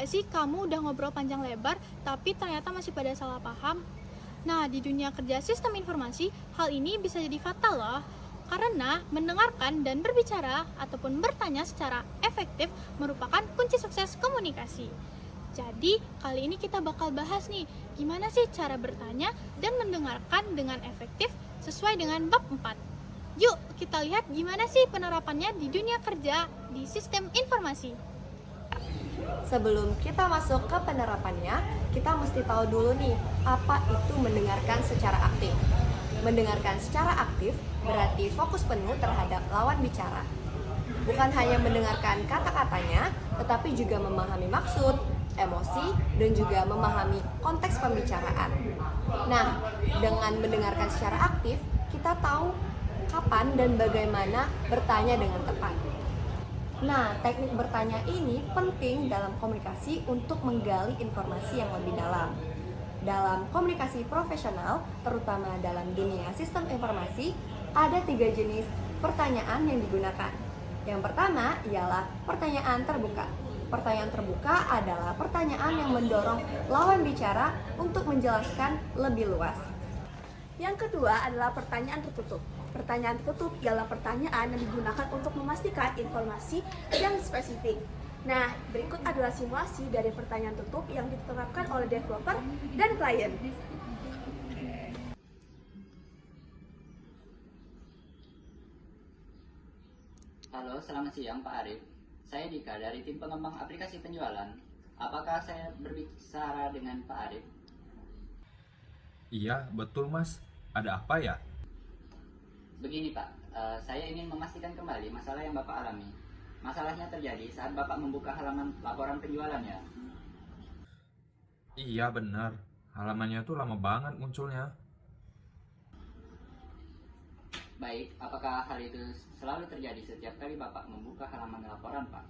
nggak sih kamu udah ngobrol panjang lebar, tapi ternyata masih pada salah paham? Nah, di dunia kerja sistem informasi, hal ini bisa jadi fatal loh. Karena mendengarkan dan berbicara ataupun bertanya secara efektif merupakan kunci sukses komunikasi. Jadi, kali ini kita bakal bahas nih, gimana sih cara bertanya dan mendengarkan dengan efektif sesuai dengan bab 4. Yuk, kita lihat gimana sih penerapannya di dunia kerja di sistem informasi. Sebelum kita masuk ke penerapannya, kita mesti tahu dulu nih, apa itu mendengarkan secara aktif. Mendengarkan secara aktif berarti fokus penuh terhadap lawan bicara. Bukan hanya mendengarkan kata-katanya, tetapi juga memahami maksud, emosi, dan juga memahami konteks pembicaraan. Nah, dengan mendengarkan secara aktif, kita tahu kapan dan bagaimana bertanya dengan tepat. Nah, teknik bertanya ini penting dalam komunikasi untuk menggali informasi yang lebih dalam. Dalam komunikasi profesional, terutama dalam dunia sistem informasi, ada 3 jenis pertanyaan yang digunakan. Yang pertama ialah pertanyaan terbuka. Pertanyaan terbuka adalah pertanyaan yang mendorong lawan bicara untuk menjelaskan lebih luas. Yang kedua adalah pertanyaan tertutup. Pertanyaan tertutup ialah pertanyaan yang digunakan untuk memastikan informasi yang spesifik. Nah, berikut adalah simulasi dari pertanyaan tertutup yang diterapkan oleh developer dan klien. Halo, selamat siang Pak Arif. Saya Dika dari tim pengembang aplikasi penjualan. Apakah saya berbicara dengan Pak Arif? Iya, betul Mas. Ada apa ya? Begini Pak, saya ingin memastikan kembali masalah yang Bapak alami. Masalahnya terjadi saat Bapak membuka halaman laporan penjualannya. Iya, benar. Halamannya tuh lama banget munculnya. Baik, apakah hal itu selalu terjadi setiap kali Bapak membuka halaman laporan, Pak?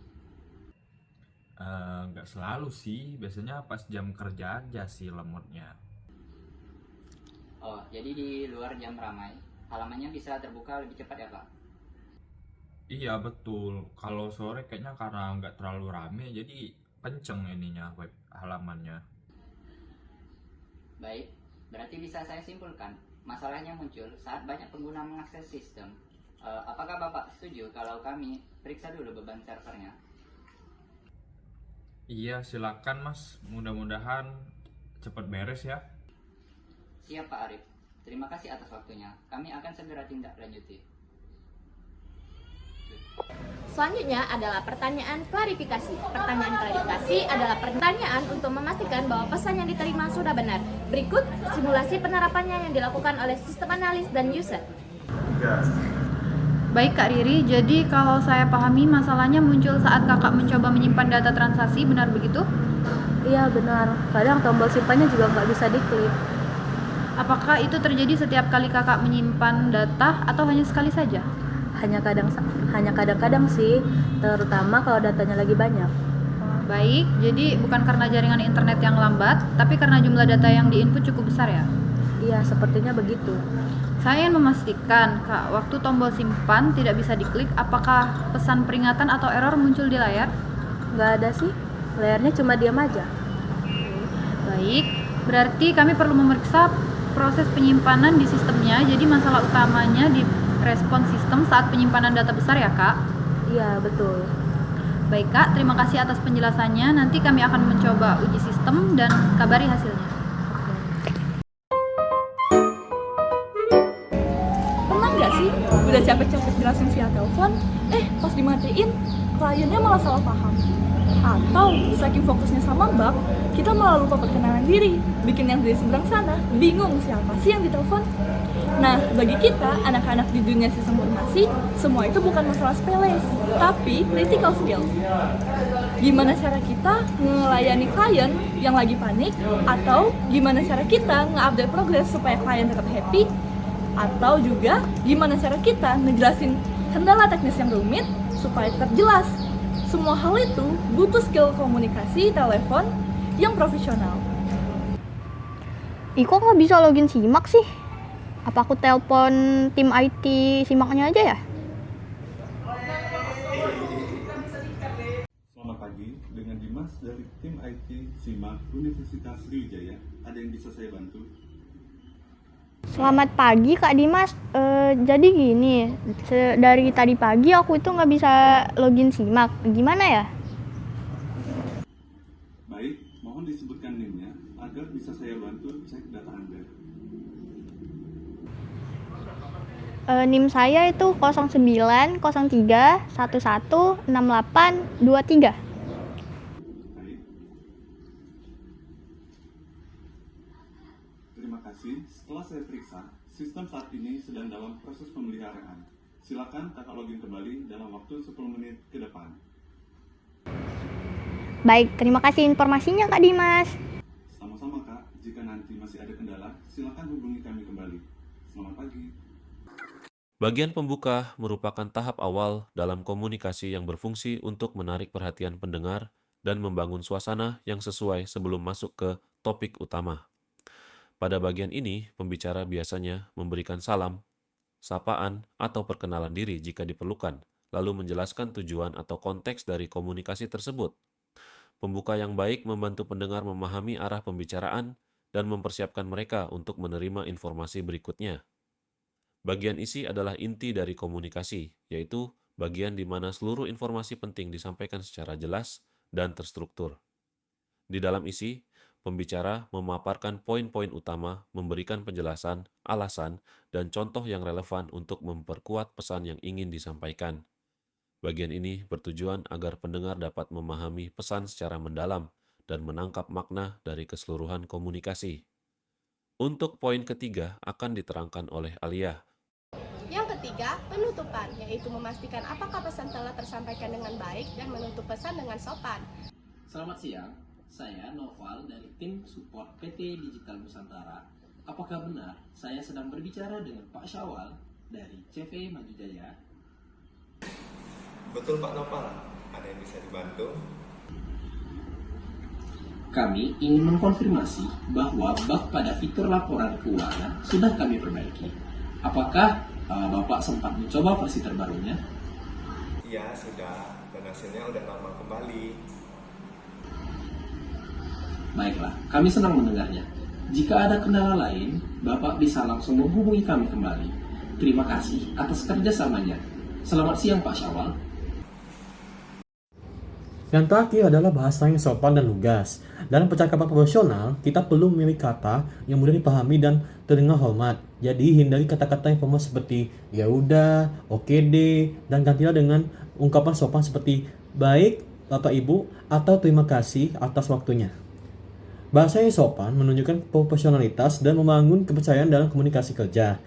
Nggak selalu sih. Biasanya pas jam kerja aja sih lemotnya. Oh, jadi di luar jam ramai, halamannya bisa terbuka lebih cepat ya, Pak? Iya, betul. Kalau sore kayaknya karena nggak terlalu rame, jadi kenceng ininya web halamannya. Baik, berarti bisa saya simpulkan, masalahnya muncul saat banyak pengguna mengakses sistem. Apakah Bapak setuju kalau kami periksa dulu beban servernya? Iya, silakan Mas. Mudah-mudahan cepat beres ya. Siap Pak Arif, terima kasih atas waktunya. Kami akan segera tindak lanjuti. Selanjutnya adalah pertanyaan klarifikasi. Pertanyaan klarifikasi adalah pertanyaan untuk memastikan bahwa pesan yang diterima sudah benar. Berikut simulasi penerapannya yang dilakukan oleh sistem analis dan user. Baik Kak Riri, jadi kalau saya pahami masalahnya muncul saat kakak mencoba menyimpan data transaksi, benar begitu? Iya benar, kadang tombol simpannya juga nggak bisa diklik. Apakah itu terjadi setiap kali kakak menyimpan data atau hanya sekali saja? Hanya kadang-kadang sih, terutama kalau datanya lagi banyak. Baik, jadi bukan karena jaringan internet yang lambat, tapi karena jumlah data yang diinput cukup besar ya? Iya, sepertinya begitu. Saya ingin memastikan, Kak, waktu tombol simpan tidak bisa diklik, apakah pesan peringatan atau error muncul di layar? Nggak ada sih, layarnya cuma diam aja. Baik, berarti kami perlu memeriksa proses penyimpanan di sistemnya, jadi masalah utamanya di respon sistem saat penyimpanan data besar ya, Kak? Iya, betul. Baik, Kak, terima kasih atas penjelasannya. Nanti kami akan mencoba uji sistem dan kabari hasilnya. Pernah nggak sih udah capek-capek jelasin via telepon, pas dimatiin kliennya malah salah paham? Atau saking fokusnya sama bug, kita malah lupa perkenalan diri, bikin yang dari seberang sana bingung siapa sih yang ditelepon. Nah, bagi kita, anak-anak di dunia sistem informasi, semua itu bukan masalah sepele, tapi critical skill. Gimana cara kita melayani klien yang lagi panik, atau gimana cara kita nge-update progress supaya klien tetap happy, atau juga gimana cara kita ngejelasin kendala teknis yang rumit supaya tetap jelas. Semua hal itu butuh skill komunikasi telepon yang profesional. Kok nggak bisa login simak sih? Apa aku telepon tim IT simaknya aja ya? Selamat pagi dengan Dimas dari tim IT SIMAK Universitas Sriwijaya. Ada yang bisa saya bantu? Selamat pagi Kak Dimas. Jadi gini, dari tadi pagi aku itu nggak bisa login SIMAK. Gimana ya? Baik, mohon disebutkan NIM-nya agar bisa saya bantu cek data Anda. NIM saya itu 0903 11 68 23. Baik. Terima kasih. Setelah saya periksa, sistem saat ini sedang dalam proses pemeliharaan. Silakan kakak login kembali dalam waktu 10 menit ke depan. Baik, terima kasih informasinya Kak Dimas. Sama-sama Kak, jika nanti masih ada kendala, silakan hubungi kami kembali. Selamat pagi. Bagian pembuka merupakan tahap awal dalam komunikasi yang berfungsi untuk menarik perhatian pendengar dan membangun suasana yang sesuai sebelum masuk ke topik utama. Pada bagian ini, pembicara biasanya memberikan salam, sapaan, atau perkenalan diri jika diperlukan, lalu menjelaskan tujuan atau konteks dari komunikasi tersebut. Pembuka yang baik membantu pendengar memahami arah pembicaraan dan mempersiapkan mereka untuk menerima informasi berikutnya. Bagian isi adalah inti dari komunikasi, yaitu bagian di mana seluruh informasi penting disampaikan secara jelas dan terstruktur. Di dalam isi, pembicara memaparkan poin-poin utama, memberikan penjelasan, alasan, dan contoh yang relevan untuk memperkuat pesan yang ingin disampaikan. Bagian ini bertujuan agar pendengar dapat memahami pesan secara mendalam dan menangkap makna dari keseluruhan komunikasi. Untuk poin ketiga akan diterangkan oleh Alia. Yang ketiga, penutupan, yaitu memastikan apakah pesan telah tersampaikan dengan baik dan menutup pesan dengan sopan. Selamat siang, saya Noval dari tim support PT Digital Nusantara. Apakah benar saya sedang berbicara dengan Pak Syawal dari CV Maju Jaya? Betul Pak Noval, ada yang bisa dibantu? Kami ingin mengkonfirmasi bahwa bug pada fitur laporan keuangan sudah kami perbaiki. Apakah Bapak sempat mencoba versi terbarunya? Iya, sudah. Dan hasilnya udah normal kembali. Baiklah, kami senang mendengarnya. Jika ada kendala lain, Bapak bisa langsung menghubungi kami kembali. Terima kasih atas kerjasamanya. Selamat siang Pak Syawal. Yang terakhir adalah bahasa yang sopan dan lugas. Dalam percakapan profesional, kita perlu memilih kata yang mudah dipahami dan terdengar hormat. Jadi hindari kata-kata yang formal seperti ya udah, oke deh, dan gantilah dengan ungkapan sopan seperti baik, Bapak Ibu, atau terima kasih atas waktunya. Bahasa yang sopan menunjukkan profesionalitas dan membangun kepercayaan dalam komunikasi kerja.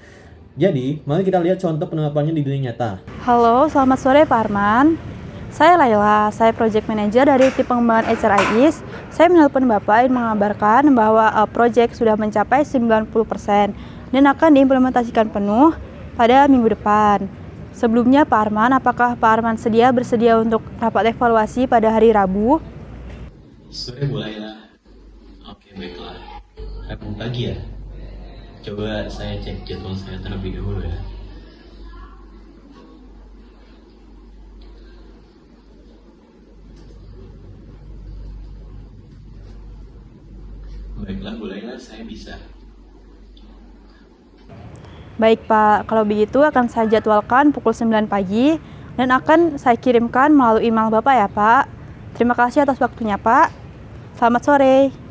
Jadi, mari kita lihat contoh penerapannya di dunia nyata. Halo, selamat sore Pak Arman. Saya Laila, saya Project Manager dari tim pengembangan HRIS. Saya menelpon Bapak dan mengabarkan bahwa project sudah mencapai 90% dan akan diimplementasikan penuh pada minggu depan. Sebelumnya Pak Arman, apakah Pak Arman bersedia untuk rapat evaluasi pada hari Rabu? Sore Bu Laila. Oke, baiklah. Rabu pagi ya? Coba saya cek jadwal saya terlebih dahulu ya. Baiklah Bu Laila, saya bisa. Baik Pak, kalau begitu akan saya jadwalkan pukul 9 pagi dan akan saya kirimkan melalui email Bapak ya Pak. Terima kasih atas waktunya Pak. Selamat sore.